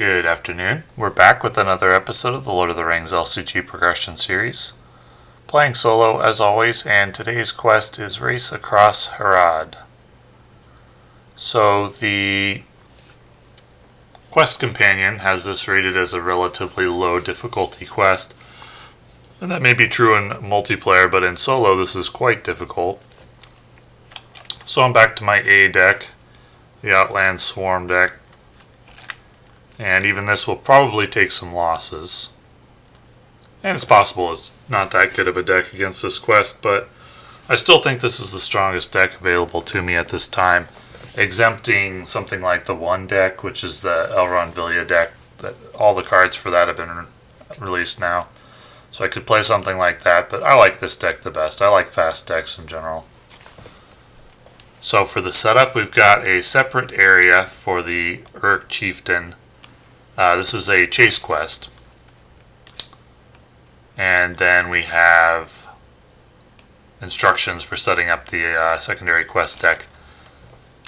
Good afternoon. We're back with another episode of the Lord of the Rings LCG Progression Series. Playing solo as always, and today's quest is Race Across Harad. So the quest companion has this rated as a relatively low difficulty quest. And that may be true in multiplayer, but in solo this is quite difficult. So I'm back to my A deck, the Outland Swarm deck. And even this will probably take some losses. And it's possible it's not that good of a deck against this quest, but I still think this is the strongest deck available to me at this time, exempting something like the One deck, which is the Elrond-rider deck. That all the cards for that have been released now. So I could play something like that, but I like this deck the best. I like fast decks in general. So for the setup, we've got a separate area for the Uruk Chieftain. This is a chase quest. And then we have instructions for setting up the secondary quest deck.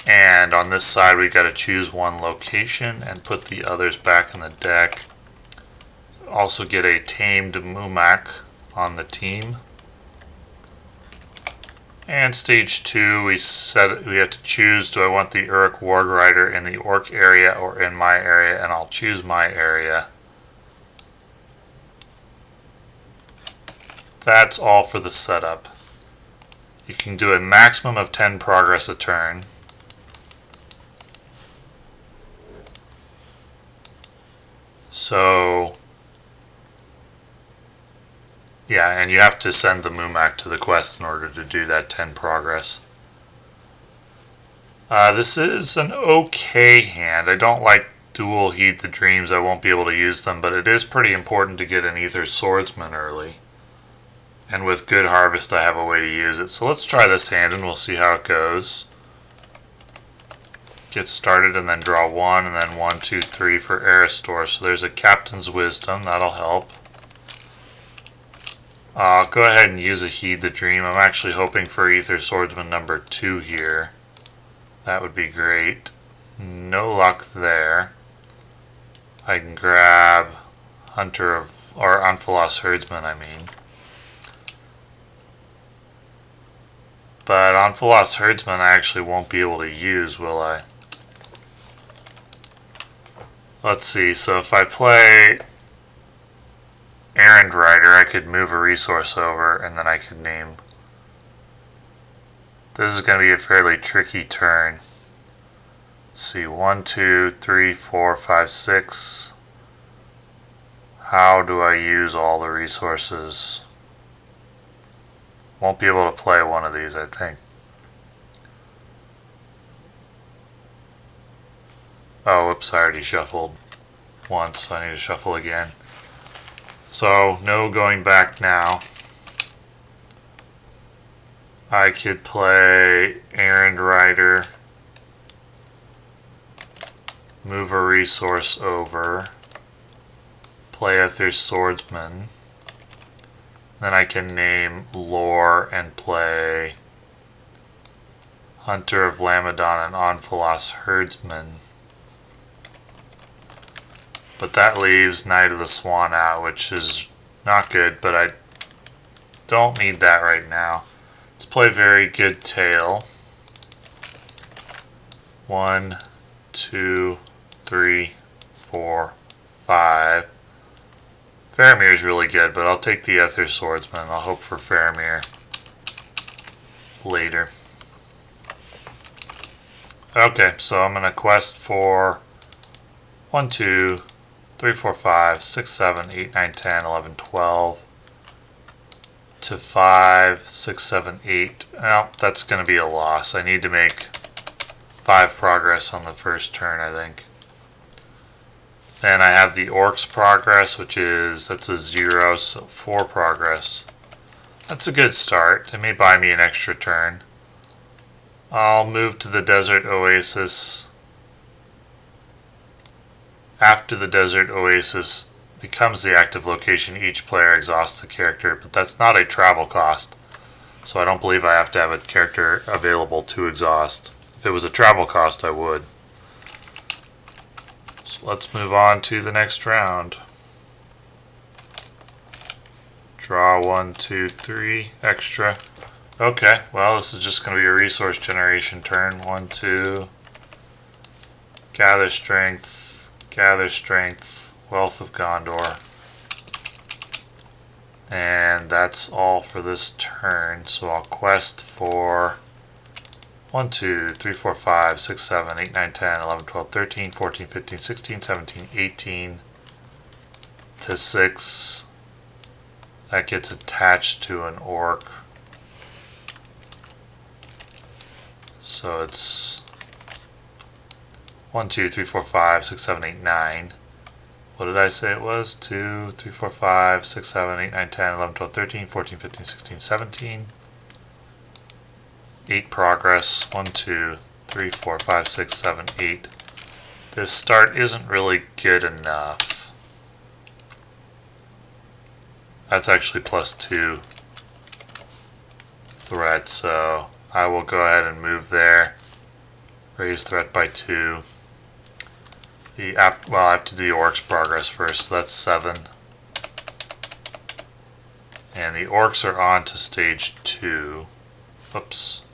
And on this side, we've got to choose one location and put the others back in the deck. Also get a tamed Mumak on the team. And stage 2, we have to choose, do I want the Uruk Wardrider in the Orc area or in my area, and I'll choose my area. That's all for the setup. You can do a maximum of 10 progress a turn. So yeah, and you have to send the Mumak to the quest in order to do that 10 progress. This is an okay hand. I don't like dual Heed the Dreams. I won't be able to use them, but it is pretty important to get an Ethir Swordsman early. And with good harvest, I have a way to use it. So let's try this hand and we'll see how it goes. Get started and then draw 1, and then 1, 2, 3 for Erestor. So there's a Captain's Wisdom. That'll help. I'll go ahead and use a Heed the Dream. I'm actually hoping for Ethir Swordsman number 2 here. That would be great. No luck there. I can grab Anfalas Herdsman, I mean. But Anfalas Herdsman I actually won't be able to use, will I? Let's see, so if I play Errand-rider, I could move a resource over, and then I could name. This is going to be a fairly tricky turn. Let's see, 1, 2, 3, 4, 5, 6. How do I use all the resources? Won't be able to play one of these, I think. Oh, whoops, I already shuffled once, so I need to shuffle again. So, no going back now. I could play Errand-rider, move a resource over, play Ethir Swordsman, then I can name Lore and play Hunter of Lamedon and Anfalas Herdsman. But that leaves Knight of the Swan out, which is not good, but I don't need that right now. Let's play Very Good Tale. 1, 2, 3, 4, 5. Faramir is really good, but I'll take the Ethir Swordsman. I'll hope for Faramir later. Okay, so I'm going to quest for 1, 2, 3, 4, 5, 6, 7, 8, 9, 10, 11, 12 to 5, 6, 7, 8. Well, that's going to be a loss. I need to make 5 progress on the first turn, I think. Then I have the Orcs progress, that's a 0, so 4 progress. That's a good start. It may buy me an extra turn. I'll move to the Desert Oasis. After the Desert Oasis becomes the active location, each player exhausts the character, but that's not a travel cost. So I don't believe I have to have a character available to exhaust. If it was a travel cost, I would. So let's move on to the next round. Draw 1, 2, 3 extra. Okay, well, this is just going to be a resource generation turn. 1, 2. Gather strength, Wealth of Gondor. And that's all for this turn. So I'll quest for 1, 2, 3, 4, 5, 6, 7, 8, 9, 10, 11, 12, 13, 14, 15, 16, 17, 18 to 6. That gets attached to an orc. So it's 1, 2, 3, 4, 5, 6, 7, 8, 9. What did I say it was? 2, 3, 4, 5, 6, 7, 8, 9, 10, 11, 12, 13, 14, 15, 16, 17. 8 progress. 1, 2, 3, 4, 5, 6, 7, 8. This start isn't really good enough. That's actually +2 threat, so I will go ahead and move there. Raise threat by 2. I have to do the orcs progress first, so that's 7. And the orcs are on to stage 2. Oops.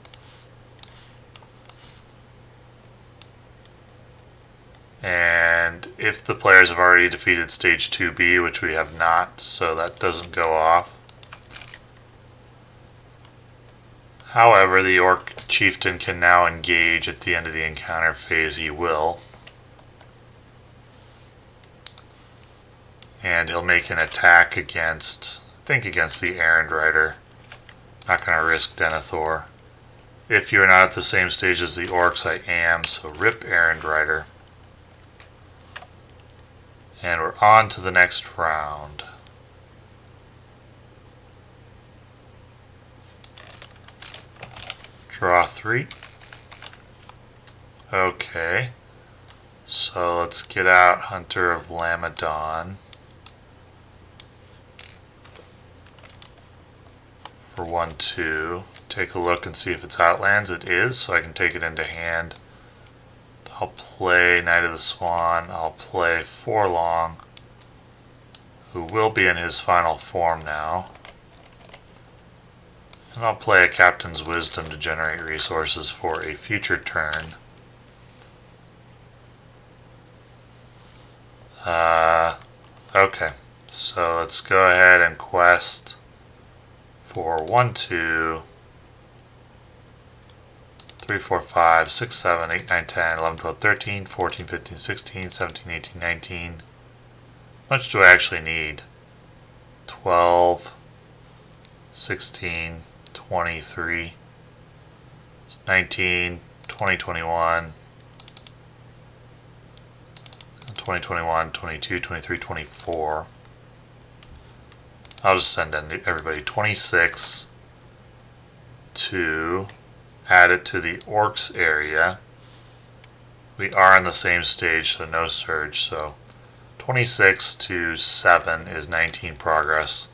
And if the players have already defeated stage 2B, which we have not, so that doesn't go off. However, the orc chieftain can now engage at the end of the encounter phase. He will. And he'll make an attack against, I think against the Errand-rider. Not going to risk Denethor. If you're not at the same stage as the orcs, I am, so rip Errand-rider. And we're on to the next round. Draw 3. Okay. So let's get out Hunter of Lamedon. For 1, 2. Take a look and see if it's Outlands. It is, so I can take it into hand. I'll play Knight of the Swan. I'll play Forlong, who will be in his final form now. And I'll play a Captain's Wisdom to generate resources for a future turn. Okay, so let's go ahead and quest for 1, 2, 3, 4, 5, 6, 7, 8, 9, 10, 11, 12, 13, 14, 15, 16, 17, 18, 19. How much do I actually need? 12, 16, 23, 19, 20, 21, 20, 21, 22, 23, 24. I'll just send in everybody 26 to add it to the orcs area. We are on the same stage, so no surge. So 26 to 7 is 19 progress.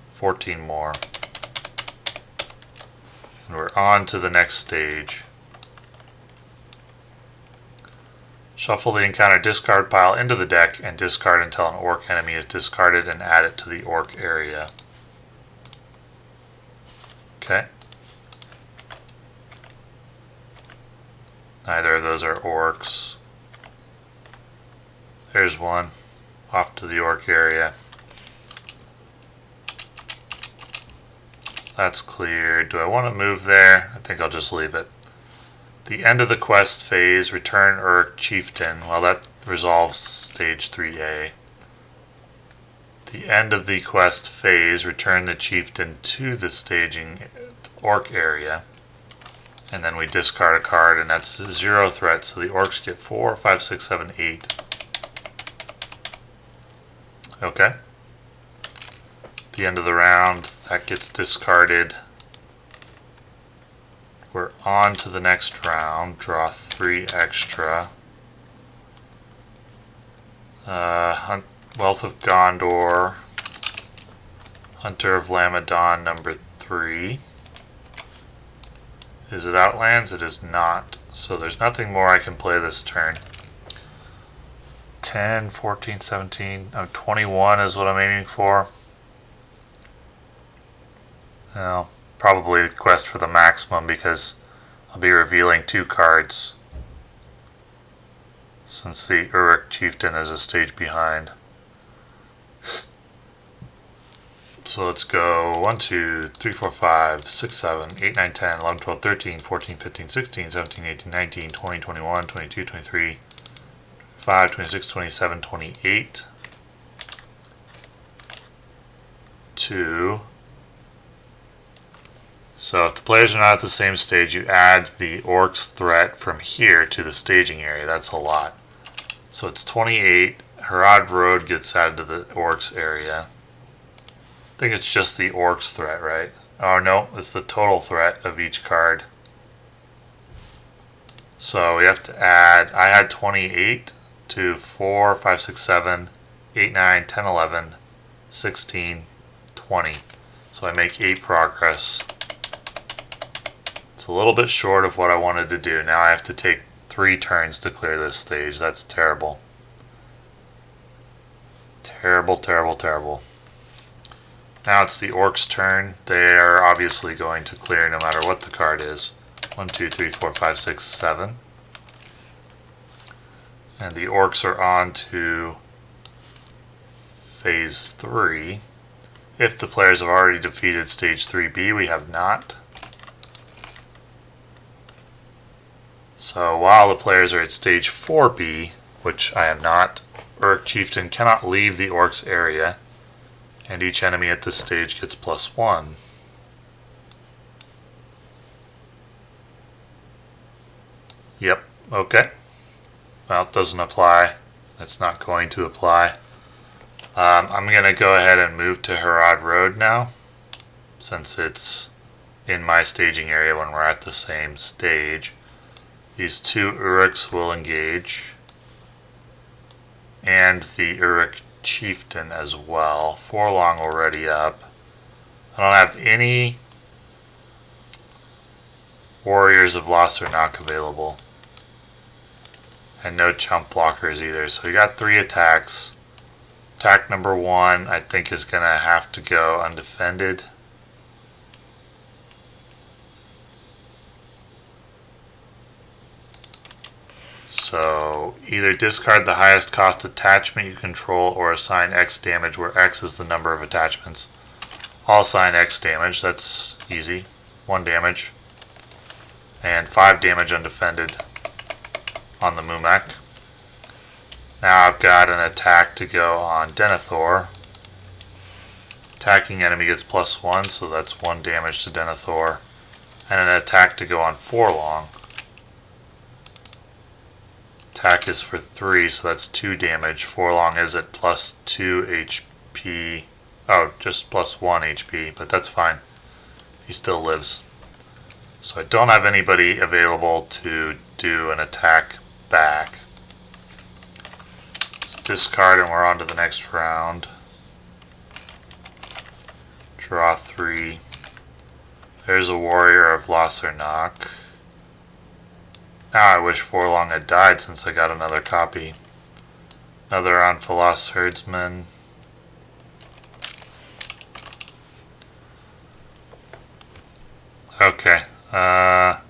14 more. And we're on to the next stage. Shuffle the encounter discard pile into the deck and discard until an orc enemy is discarded and add it to the orc area. Okay. Neither of those are orcs. There's one. Off to the orc area. That's cleared. Do I want to move there? I think I'll just leave it. The end of the quest phase, return Urk Chieftain. Well, that resolves stage 3A. The end of the quest phase, return the chieftain to the staging orc area. And then we discard a card, and that's 0 threat, so the orcs get 4, 5, 6, 7, 8. Okay. At the end of the round, that gets discarded. We're on to the next round. Draw 3 extra. Wealth of Gondor. Hunter of Lamedon, number 3. Is it Outlands? It is not. So there's nothing more I can play this turn. 10, 14, 17, 21 is what I'm aiming for. Well, probably quest for the maximum because I'll be revealing 2 cards since the Uruk Chieftain is a stage behind. So let's go 1, 2, 3, 4, 5, 6, 7, 8, 9, 10, 11, 12, 13, 14, 15, 16, 17, 18, 19, 20, 21, 22, 23, 25, 26, 27, 28. 2. So if the players are not at the same stage, you add the Orc's threat from here to the staging area. That's a lot. So it's 28. Harad Road gets added to the Orc's area. I think it's just the Orc's threat, right? Oh no, it's the total threat of each card. So we have to add, I had 28 to 4, 5, 6, 7, 8, 9, 10, 11, 16, 20. So I make 8 progress. It's a little bit short of what I wanted to do. Now I have to take 3 turns to clear this stage. That's terrible. Terrible, terrible, terrible. Now it's the Orcs' turn. They are obviously going to clear no matter what the card is. 1, 2, 3, 4, 5, 6, 7. And the Orcs are on to Phase 3. If the players have already defeated Stage 3B, we have not. So while the players are at Stage 4B, which I am not, Uruk Chieftain cannot leave the Orcs area, and each enemy at this stage gets +1. Yep, okay. Well, it doesn't apply. It's not going to apply. I'm going to go ahead and move to Harad Road now, since it's in my staging area when we're at the same stage. These 2 Uruks will engage, and the Uruk Chieftain as well. Forlong already up. I don't have any Warriors of Lossarnach available. And no chump blockers either. So we got 3 attacks. Attack number 1 I think is going to have to go undefended. So either discard the highest cost attachment you control or assign X damage where X is the number of attachments. I'll assign X damage. That's easy. 1 damage. And 5 damage undefended on the Mumak. Now I've got an attack to go on Denethor. Attacking enemy gets +1, so that's 1 damage to Denethor. And an attack to go on Forlong. Attack is for 3, so that's 2 damage. Forlong is at +2 HP. Oh, just +1 HP, but that's fine. He still lives. So I don't have anybody available to do an attack back. Let's discard and we're on to the next round. Draw 3. There's a Warrior of Lossarnach. Now I wish Forlong had died since I got another copy. Another Anfalas Herdsman. Okay. I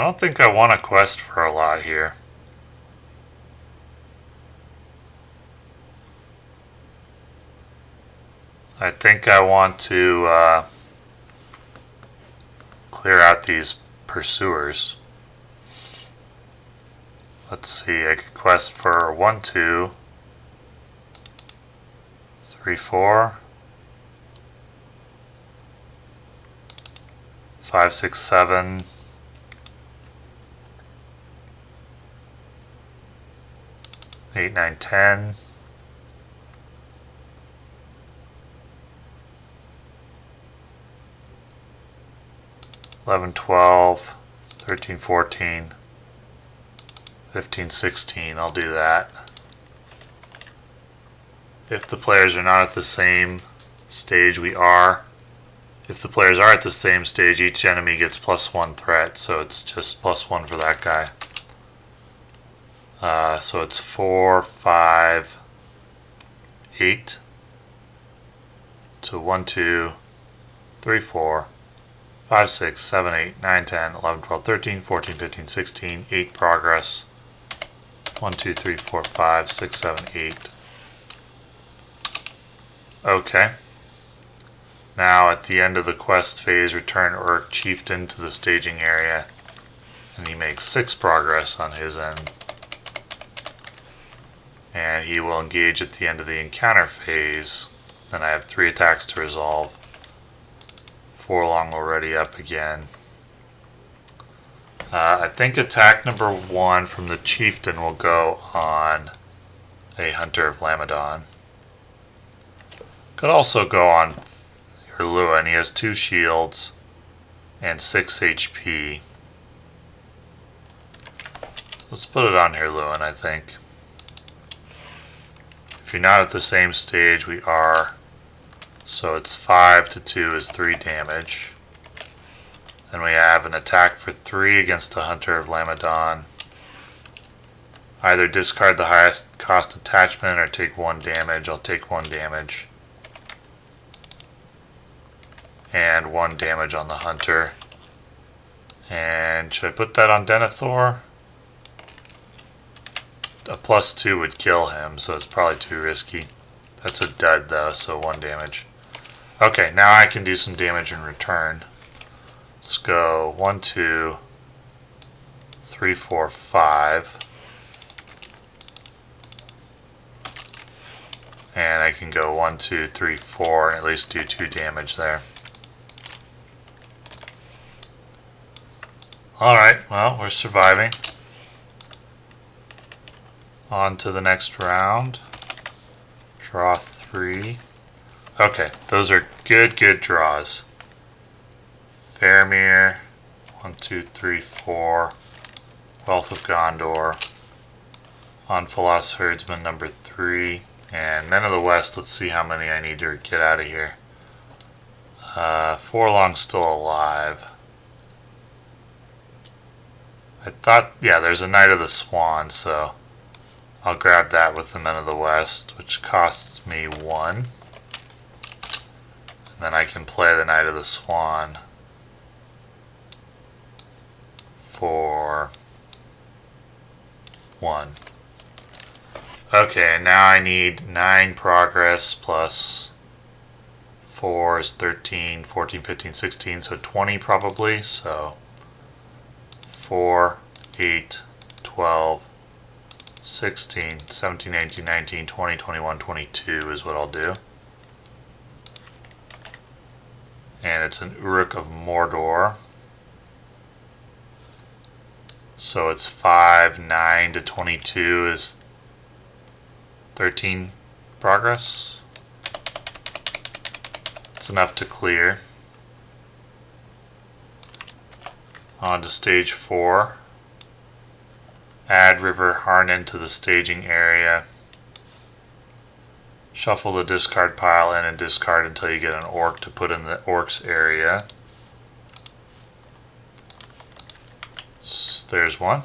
don't think I want a quest for a lot here. I think I want to clear out these pursuers. Let's see, I could quest for 1, 2, 3, 4, 5, 6, 7, 8, 9, 10. 11, 12, 13, 14, 15, 16. I'll do that. If the players are not at the same stage, we are. If the players are at the same stage, each enemy gets +1 threat, so it's just +1 for that guy. So it's 4, 5, 8 to 1, 2, 3, 4, 5, 6, 7, 8, 9, 10, 11, 12, 13, 14, 15, 16, 8 progress. 1, 2, 3, 4, 5, 6, 7, 8. Okay. Now at the end of the quest phase, return Orc Chieftain to the staging area. And he makes 6 progress on his end. And he will engage at the end of the encounter phase. Then I have 3 attacks to resolve. Forlong already up again. I think attack number 1 from the Chieftain will go on a Hunter of Lamedon. Could also go on Hirluin. He has 2 shields and 6 HP. Let's put it on Hirluin, I think. If you're not at the same stage, we are. So it's 5 to 2 is 3 damage. And we have an attack for 3 against the Hunter of Lamedon. Either discard the highest cost attachment or take 1 damage. I'll take 1 damage. And 1 damage on the Hunter. And should I put that on Denethor? A +2 would kill him, so it's probably too risky. That's a dud though, so 1 damage. Okay, now I can do some damage in return. Let's go 1, 2, 3, 4, 5. And I can go 1, 2, 3, 4 and at least do 2 damage there. Alright, well, we're surviving. On to the next round. Draw 3. Okay, those are good draws. Faramir, 1, 2, 3, 4. Wealth of Gondor. Anfalas, Herdsman number 3. And Men of the West, let's see how many I need to get out of here. Forlong's still alive. I thought, yeah, there's a Knight of the Swan, so I'll grab that with the Men of the West, which costs me 1. And then I can play the Knight of the Swan for 1. Okay, now I need 9 progress plus 4 is 13, 14, 15, 16, so 20 probably. So 4, 8, 12, 16, 17, 18, 19, 20, 21, 22 is what I'll do. And it's an Uruk of Mordor. So it's 5, 9 to 22 is 13 progress. It's enough to clear. On to stage 4. Add River Harnan to the staging area. Shuffle the discard pile in and discard until you get an orc to put in the orcs area. There's one.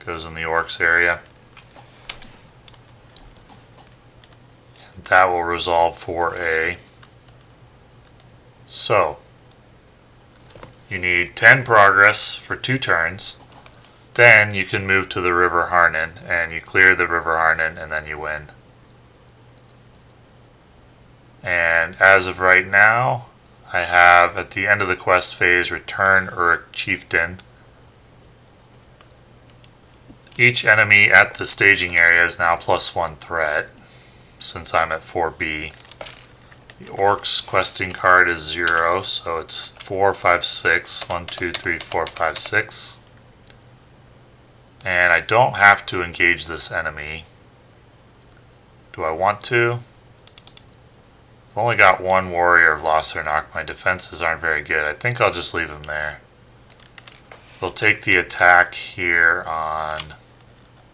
Goes in the orcs area. And that will resolve 4A. So, you need 10 progress for 2 turns. Then you can move to the River Harnan and you clear the River Harnan and then you win. And as of right now, I have at the end of the quest phase, return Uruk Chieftain. Each enemy at the staging area is now +1 threat, since I'm at 4B. The Orcs questing card is 0, so it's 4, 5, 6. 1, 2, 3, 4, 5, 6. And I don't have to engage this enemy. Do I want to? I've only got 1 warrior of Lossarnach. My defenses aren't very good. I think I'll just leave him there. We'll take the attack here on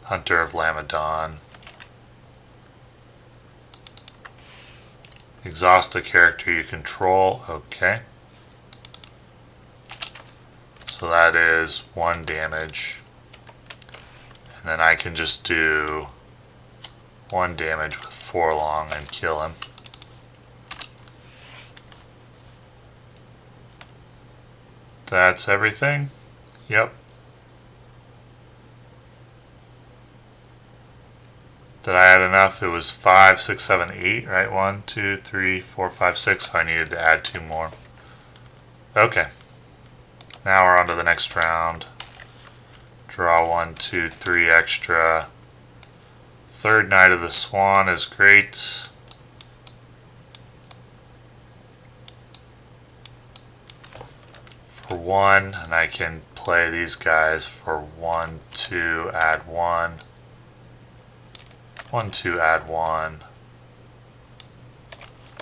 Hunter of Lamedon. Exhaust a character you control. Okay. So that is 1 damage. And then I can just do 1 damage with Forlong and kill him. That's everything? Yep. Did I add enough? It was 5, 6, 7, 8, right? 1, 2, 3, 4, 5, 6. So I needed to add 2 more. Okay. Now we're on to the next round. Draw 1, 2, 3 extra. Third Knight of the Swan is great. For 1, and I can play these guys for 1, 2, add 1. 1, 2, add 1.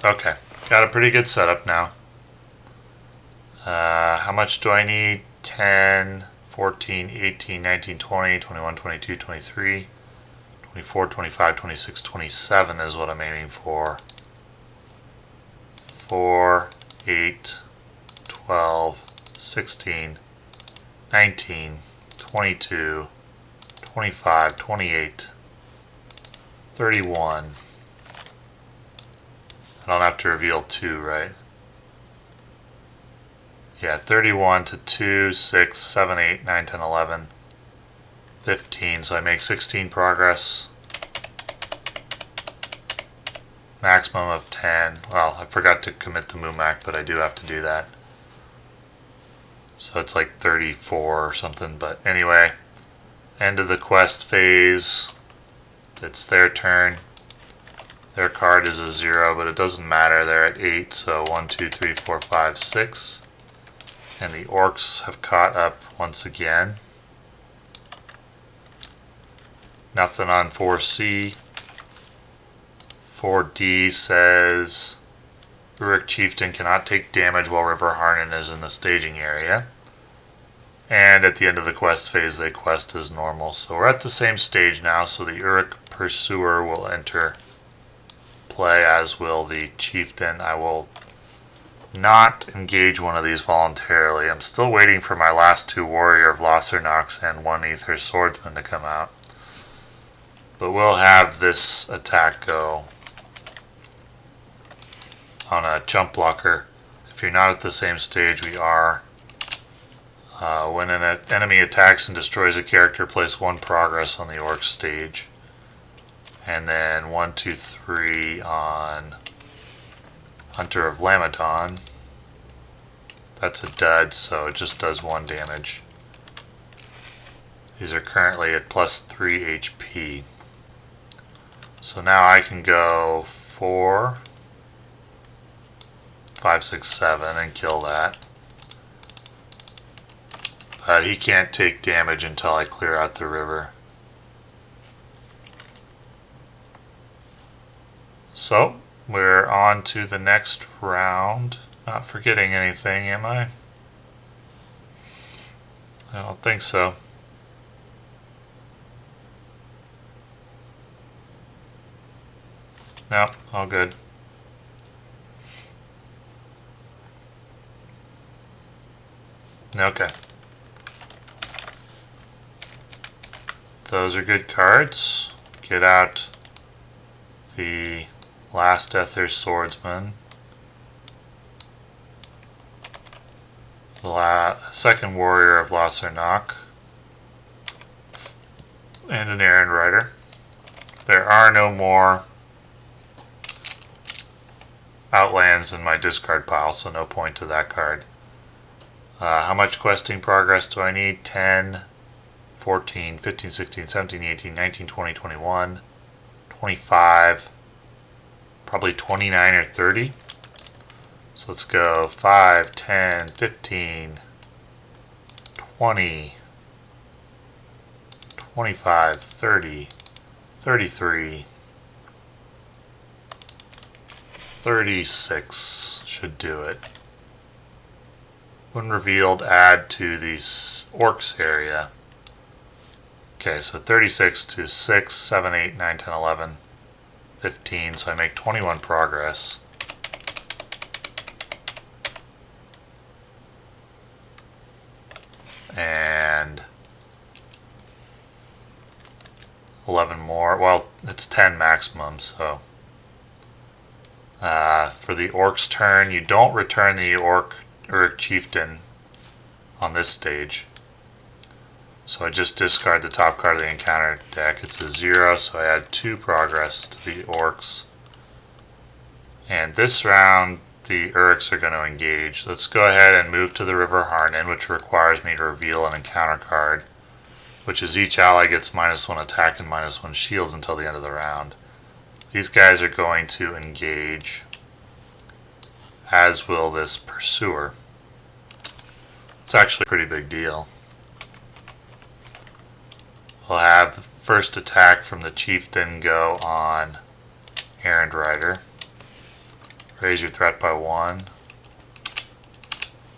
Okay, got a pretty good setup now. How much do I need? 10, 14, 18, 19, 20, 21, 22, 23, 24, 25, 26, 27 is what I'm aiming for. 4, 8, 12, 16, 19, 22, 25, 28, 31. I don't have to reveal 2, right? Yeah, 31 to 2, 6, 7, 8, 9, 10, 11, 15. So I make 16 progress. Maximum of 10. Well, I forgot to commit the Mumak, but I do have to do that. So it's like 34 or something. But anyway, end of the quest phase. It's their turn. Their card is a 0, but it doesn't matter. They're at 8, so 1, 2, 3, 4, 5, 6. And the orcs have caught up once again. Nothing on 4C. 4D says Uruk Chieftain cannot take damage while River Harnan is in the staging area. And at the end of the quest phase, they quest as normal. So we're at the same stage now, so the Uruk Pursuer will enter play, as will the Chieftain. I will not engage one of these voluntarily. I'm still waiting for my last 2 Warrior of Lossarnach and 1 Ethir Swordsman to come out. But we'll have this attack go on a chump blocker. If you're not at the same stage, we are. When an enemy attacks and destroys a character, place 1 progress on the orc stage. And then 1, 2, 3 on Hunter of Lamedon. That's a dud, so it just does 1 damage. These are currently at plus 3 HP. So now I can go 4, 5, 6, 7 and kill that. But he can't take damage until I clear out the river. So we're on to the next round. Not forgetting anything, am I? I don't think so. Nope, all good. Okay. Those are good cards. Get out the last Ethir Swordsman. The second Warrior of Lossarnach. And an Errand-rider. There are no more Outlands in my discard pile, so no point to that card. How much questing progress do I need? 10, 14, 15, 16, 17, 18, 19, 20, 21, 25, probably 29 or 30. So let's go 5, 10, 15, 20, 25, 30, 33, 36 should do it. When revealed, add to the orcs area. Okay, so 36 to 6, 7, 8, 9, 10, 11, 15, so I make 21 progress. And 11 more. Well, it's 10 maximum, so. For the Orc's turn, you don't return the Orc Chieftain on this stage. So I just discard the top card of the encounter deck. It's a 0, so I add 2 progress to the Orcs. And this round, the Uruks are going to engage. Let's go ahead and move to the River Harnan, which requires me to reveal an encounter card, which is each ally gets -1 attack and -1 shields until the end of the round. These guys are going to engage, as will this Pursuer. It's actually a pretty big deal. We'll have the first attack from the Chieftain go on Errand-rider. Raise your threat by 1.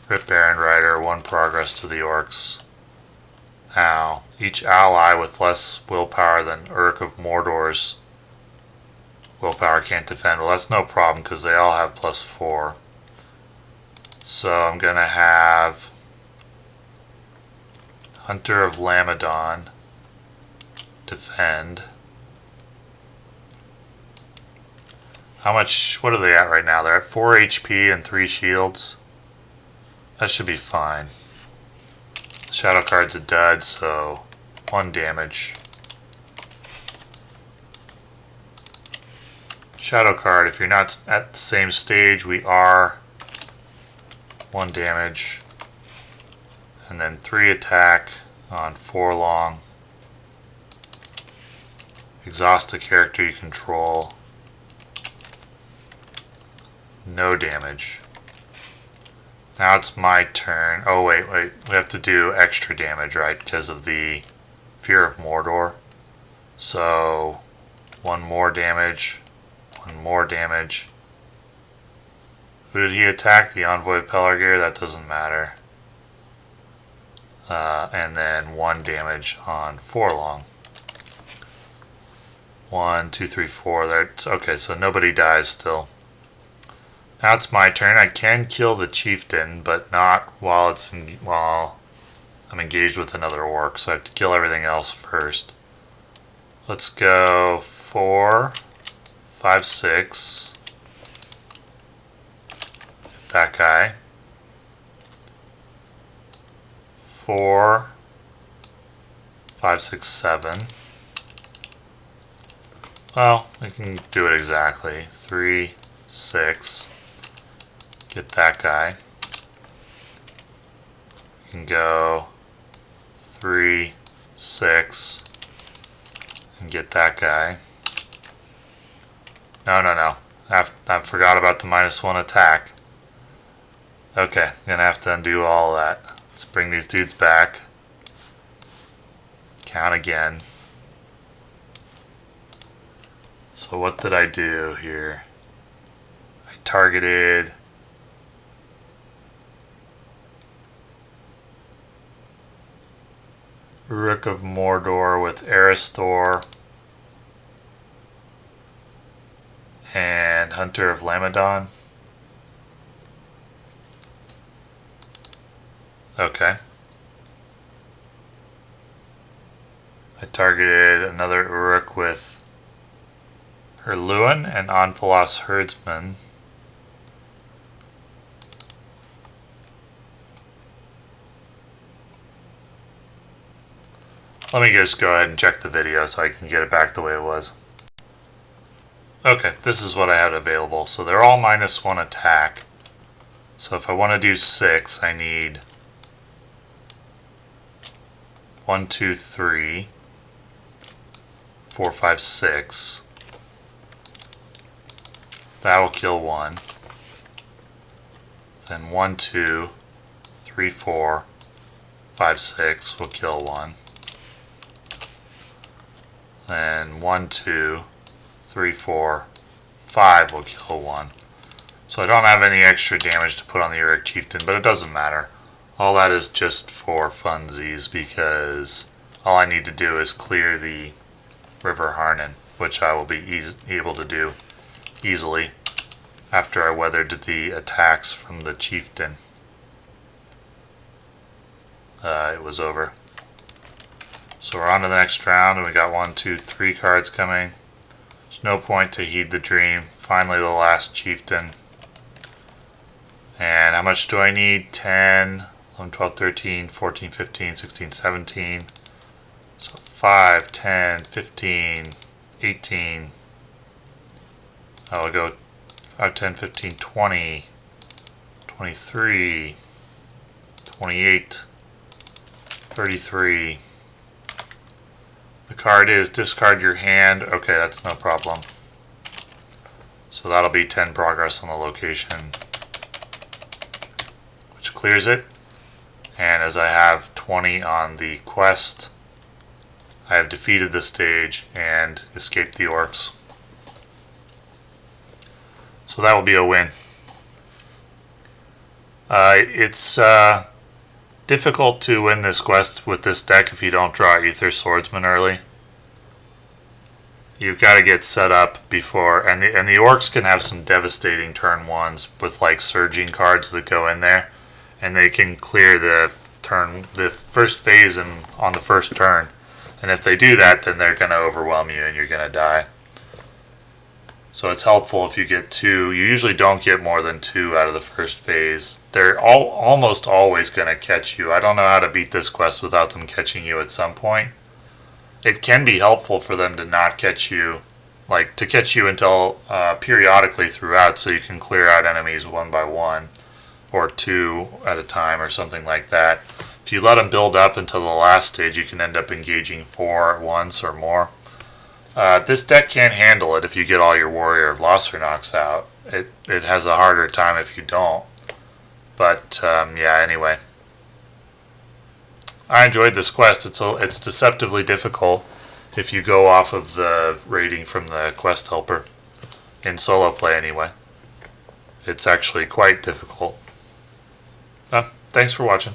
Rip Errand-rider, 1 progress to the Orcs. Now, each ally with less willpower than Uruk of Mordor's willpower can't defend. Well, that's no problem because they all have +4. So I'm going to have Hunter of Lamedon defend. How much, what are they at right now? They're at 4 HP and 3 shields. That should be fine. Shadow card's a dud, so 1 damage. Shadow card, if you're not at the same stage, we are 1 damage. And then 3 attack on Forlong. Exhaust a character you control. No damage. Now it's my turn. Oh wait, we have to do extra damage, right? Because of the Fear of Mordor. So 1 more damage. 1 more damage. Who did he attack? The Envoy of Pelargir? That doesn't matter. And then 1 damage on Forlong. 1, 2, 3, 4. That's okay, so nobody dies still. Now it's my turn. I can kill the Chieftain, but not while I'm engaged with another Orc. So I have to kill everything else first. Let's go 4, 5, 6. That guy. 4, 5, 6, 7. Well, we can do it exactly. 3, 6. Get that guy. We can go 3, 6. And get that guy. No. I forgot about the -1 attack. Okay, I'm gonna have to undo all of that. Let's bring these dudes back. Count again. So what did I do here? I targeted Uruk of Mordor with Erestor and Hunter of Lamedon. Okay. I targeted another Uruk with Hirluin and Anfalas Herdsman. Let me just go ahead and check the video so I can get it back the way it was. Okay, this is what I had available. So they're all -1 attack. So if I want to do 6, I need 1, 2, 3, 4, 5, 6. That will kill 1. Then 1, 2, 3, 4, 5, 6 will kill 1. Then 1, 2, 3, 4, 5 will kill 1. So I don't have any extra damage to put on the Uruk Chieftain, but it doesn't matter. All that is just for funsies because all I need to do is clear the River Harnan, which I will be able to do easily after I weathered the attacks from the Chieftain. It was over. So we're on to the next round, and we got 1, 2, 3 cards coming. There's no point to heed the dream. Finally, the last chieftain. And how much do I need? 10, 11, 12, 13, 14, 15, 16, 17. So 5, 10, 15, 18. I'll go 5, 10, 15, 20, 23, 28, 33. The card is discard your hand. Okay, that's no problem. So that'll be 10 progress on the location, which clears it. And as I have 20 on the quest, I have defeated the stage and escaped the orcs. So that will be a win. It's difficult to win this quest with this deck if you don't draw Ethir Swordsman early. You've got to get set up before, and the orcs can have some devastating turn ones with like surging cards that go in there, and they can clear the first phase on the first turn. And if they do that, then they're going to overwhelm you and you're going to die. So it's helpful if you get 2. You usually don't get more than 2 out of the first phase. They're almost always going to catch you. I don't know how to beat this quest without them catching you at some point. It can be helpful for them to not catch you, like to catch you until periodically throughout, so you can clear out enemies one by one or 2 at a time or something like that. If you let them build up until the last stage, you can end up engaging 4 at once or more. This deck can't handle it if you get all your Warrior of Lossarnachs out. It has a harder time if you don't. But, yeah, anyway. I enjoyed this quest. It's deceptively difficult if you go off of the rating from the quest helper. In solo play, anyway. It's actually quite difficult. Thanks for watching.